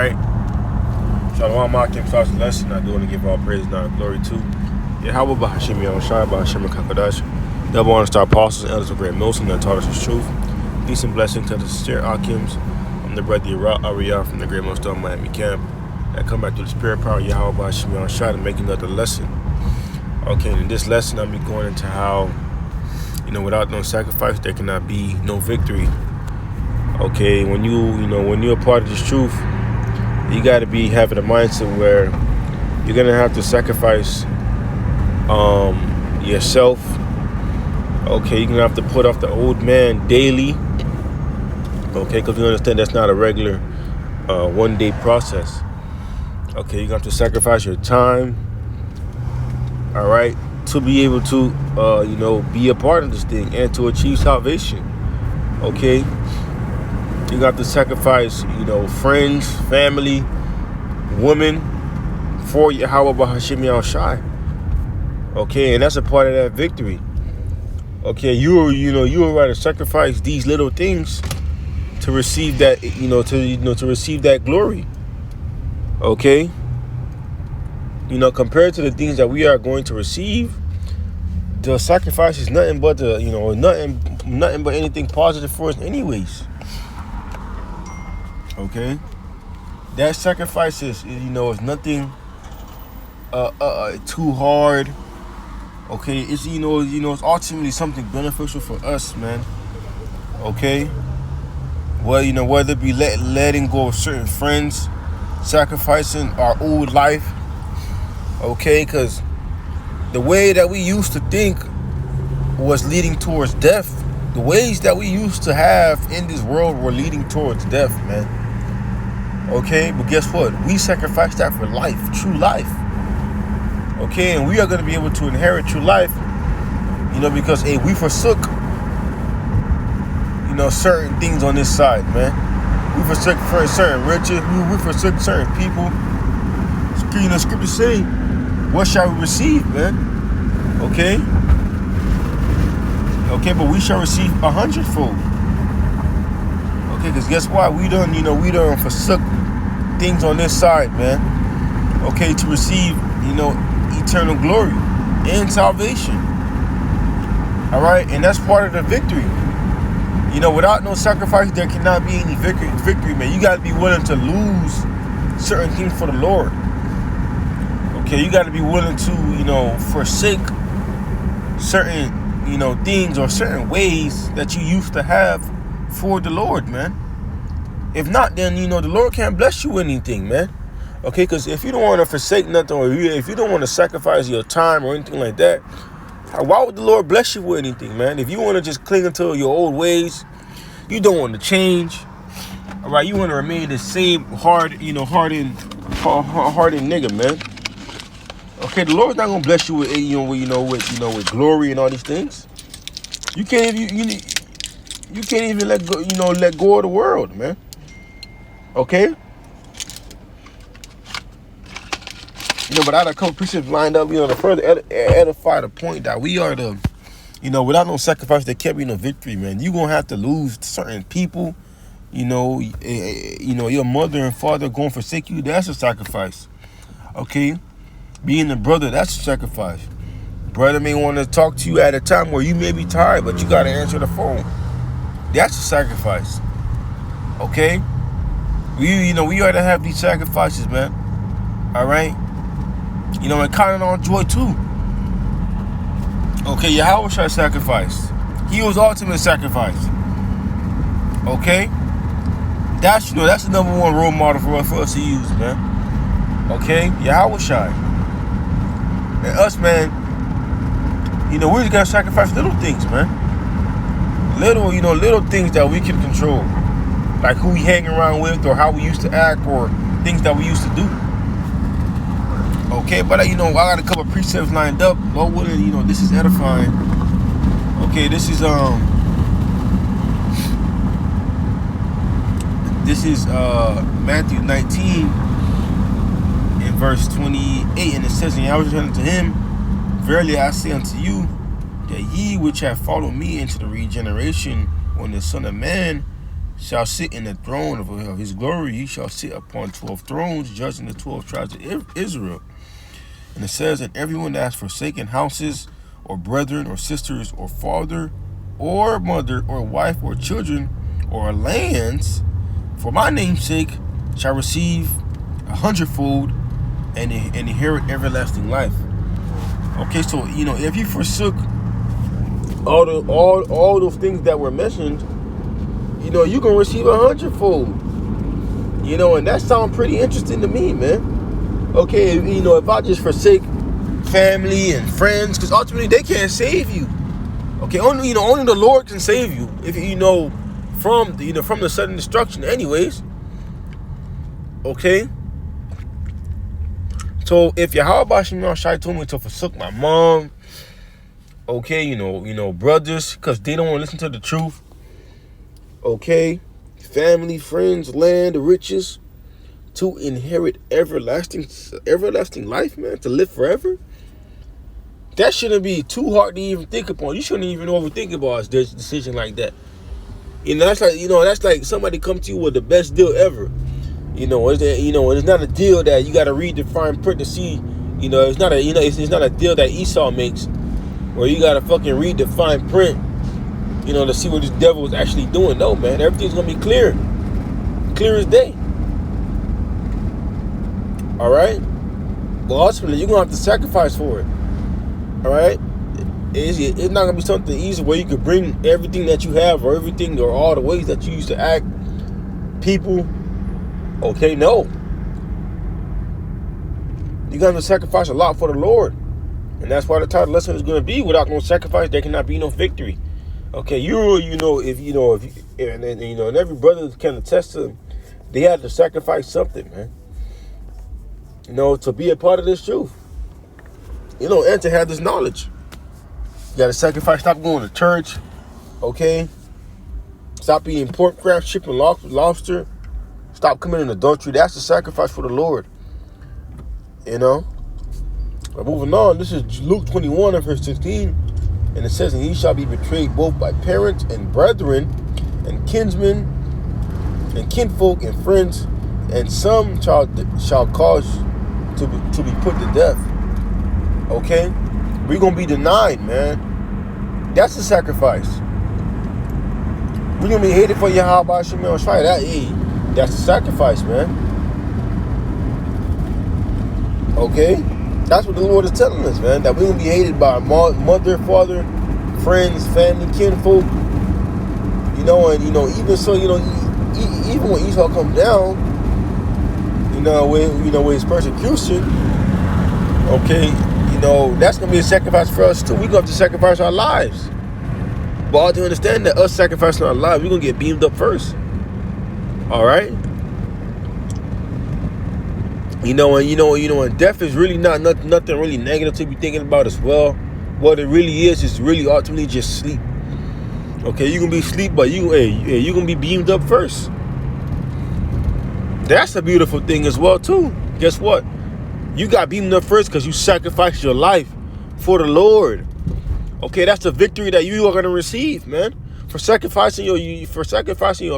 Alright? Shalom Akim starts the lesson. I do want to give all praise and honor and glory to Yahweh Bahashim Yahushua Bahashim Kakadash. Double honor star apostles and elders of great Muslim that taught us his truth. Peace and blessing to the sincere Akims. I'm the brother Ariyah from the Great Millstone Miami camp. I come back to the spirit power of Yahweh Bahashim Yahushua to make another lesson. Okay, in this lesson I'll be going into how, without no sacrifice there cannot be no victory. Okay, when you're a part of this truth, you got to be having a mindset where you're gonna have to sacrifice yourself. Okay, you're gonna have to put off the old man daily. Okay, because you understand that's not a regular one-day process. Okay, you're gonna have to sacrifice your time. All right, to be able to be a part of this thing and to achieve salvation. Okay. You got to sacrifice, friends, family, women for Yahweh Bahashim Yahushua. Okay, and that's a part of that victory. Okay, you would rather sacrifice these little things to receive that, to receive that glory. Okay, compared to the things that we are going to receive, the sacrifice is nothing but nothing but anything positive for us, anyways. Okay, that sacrifice is nothing too hard. Okay, it's it's ultimately something beneficial for us, man. Okay, well, whether it be letting go of certain friends, sacrificing our old life. Okay, because the way that we used to think was leading towards death. The ways that we used to have in this world were leading towards death, man. Okay, but guess what? We sacrificed that for life, true life. Okay, and we are going to be able to inherit true life, because we forsook, certain things on this side, man. We forsook certain riches, we forsook certain people. Scripture say, what shall we receive, man? Okay. Okay, but we shall receive 100-fold. Okay, because guess what? We done forsook things on this side, man. Okay, to receive, eternal glory and salvation. All right, and that's part of the victory. Without no sacrifice, there cannot be any victory, man. You got to be willing to lose certain things for the Lord. Okay, you got to be willing to, forsake certain things or certain ways that you used to have for the Lord, man. If not, then the Lord can't bless you with anything, man. Okay, because if you don't want to forsake nothing, or if you don't want to sacrifice your time or anything like that, why would the Lord bless you with anything, man? If you want to just cling to your old ways, you don't want to change. All right, you want to remain the same hardened nigga, man. Okay, the Lord's not gonna bless you with with glory and all these things. You can't even let go of the world, man. Okay. But I had a couple precepts lined up, to further edify the point that we are the, without no sacrifice, there can't be no victory, man. You're gonna have to lose certain people. Your mother and father going to forsake you. That's a sacrifice. Okay. Being a brother, that's a sacrifice. Brother may want to talk to you at a time where you may be tired, but you got to answer the phone. That's a sacrifice. Okay? We ought to have these sacrifices, man. All right? And counting on joy too. Okay, Yahweh shall sacrifice. He was ultimate sacrifice. Okay? That's the number one role model for us to use, man. Okay? Yahweh shall. And us, man, we just gotta sacrifice little things, man. Little things that we can control. Like who we hang around with, or how we used to act, or things that we used to do. Okay, but I got a couple precepts lined up. Lord willing, this is edifying. Okay, this is Matthew 19. Verse 28, and it says, and Yahweh said unto him, verily I say unto you, that ye which have followed me into the regeneration, when the Son of Man shall sit in the throne of his glory. He shall sit upon 12 thrones, judging the 12 tribes of Israel. And it says, and everyone that has forsaken houses, or brethren, or sisters, or father, or mother, or wife, or children, or lands, for my name's sake, shall receive 100-fold and inherit everlasting life. Okay, so if you forsook all those things that were mentioned, you can receive 100-fold. And that sounds pretty interesting to me, man. Okay, if I just forsake family and friends, because ultimately they can't save you. Okay, only the Lord can save you. If from the sudden destruction, anyways. Okay. So if Yahweh Shema Shai told me to forsook my mom, okay, brothers, because they don't want to listen to the truth. Okay, family, friends, land, riches, to inherit everlasting life, man, to live forever. That shouldn't be too hard to even think upon. You shouldn't even overthink about a decision like that. That's like somebody come to you with the best deal ever. It's not a deal that you got to read the fine print to see. It's not a deal that Esau makes, where you got to fucking read the fine print, to see what this devil is actually doing. No, man, everything's gonna be clear as day. All right, but ultimately you're gonna have to sacrifice for it. All right, it's not gonna be something easy where you could bring everything that you have, or everything, or all the ways that you used to act, people. Okay, no. You got to sacrifice a lot for the Lord, and that's why the title lesson is going to be: without no sacrifice, there cannot be no victory. Okay, and every brother can attest to them. They had to sacrifice something, man. To be a part of this truth. And to have this knowledge. You got to sacrifice. Stop going to church. Okay. Stop eating pork, crab, chicken, lobster. Stop committing adultery. That's the sacrifice for the Lord. But moving on, this is Luke 21 and verse 16. And it says, and he shall be betrayed both by parents and brethren and kinsmen and kinfolk and friends, and some shall cause to be put to death. Okay? We're going to be denied, man. That's the sacrifice. We're going to be hated for Yahweh Shema Shai. That's the sacrifice, man. Okay? That's what the Lord is telling us, man. That we're going to be hated by mother, father, friends, family, kinfolk. Even so, even when Esau comes down, with his persecution, okay, that's going to be a sacrifice for us too. We're going to have to sacrifice our lives. But all to understand that us sacrificing our lives, we're going to get beamed up first. All right. And death is really nothing really negative to be thinking about as well. What it really is really ultimately just sleep. Okay, you can be asleep, but you gonna be beamed up first. That's a beautiful thing as well too. Guess what? You got beamed up first because you sacrificed your life for the Lord. Okay, that's the victory that you are gonna receive, man. For sacrificing your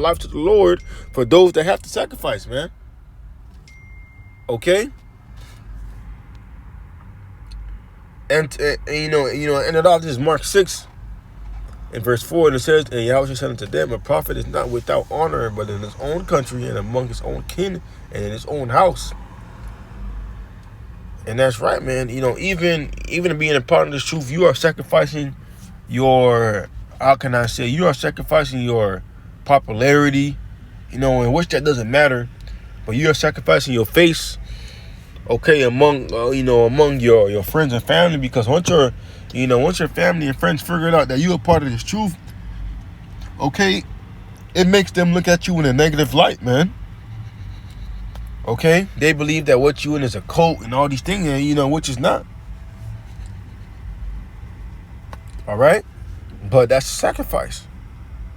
life to the Lord, for those that have to sacrifice, man. Okay. And it all, this is Mark 6 in verse 4, and it says, and Yahweh said unto them, a prophet is not without honor, but in his own country and among his own kin and in his own house. And that's right, man. Even being a part of this truth, you are sacrificing your, how can I say, you are sacrificing your popularity, in which that doesn't matter, but you are sacrificing your face, okay, among your friends and family, because once your family and friends figure out that you're a part of this truth, okay, it makes them look at you in a negative light, man. Okay, they believe that what you in is a cult and all these things, and which is not. All right, but that's a sacrifice.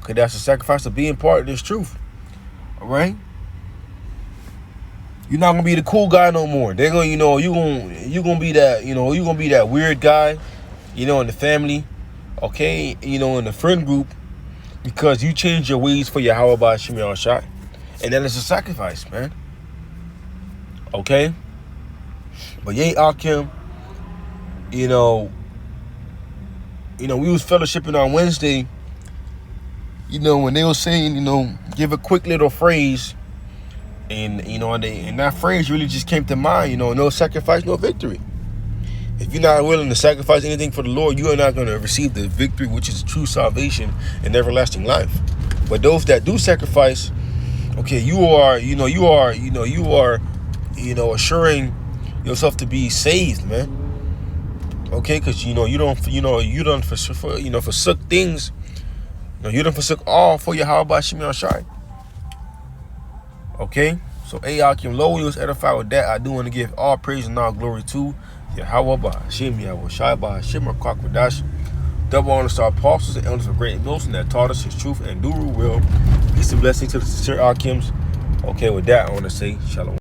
Okay, that's a sacrifice of being part of this truth. All right. You're not gonna be the cool guy no more. They're gonna, you gonna be that, you're gonna be that weird guy, in the family, okay, in the friend group, because you changed your ways for Yahweh Ba'Shem Yahushai. And that is a sacrifice, man. Okay? But Yeh Akim, you know, we was fellowshipping on Wednesday, when they were saying, give a quick little phrase, and, and that phrase really just came to mind, no sacrifice, no victory. If you're not willing to sacrifice anything for the Lord, you are not going to receive the victory, which is true salvation and everlasting life. But those that do sacrifice, okay, you are assuring yourself to be saved, man. Okay, because you don't forsook things. You don't forsook all for Yahweh Ba'Shem Yahushai. Okay, so Akim Low, you was edified with that. I do want to give all praise and all glory to Yahweh Ba'Shem Yahushai Ba'Shem Kwadash, double honor to our apostles and elders of great Milton that taught us his truth and do will. Peace and blessing to the sincere Akims. Okay, with that, I want to say shalom.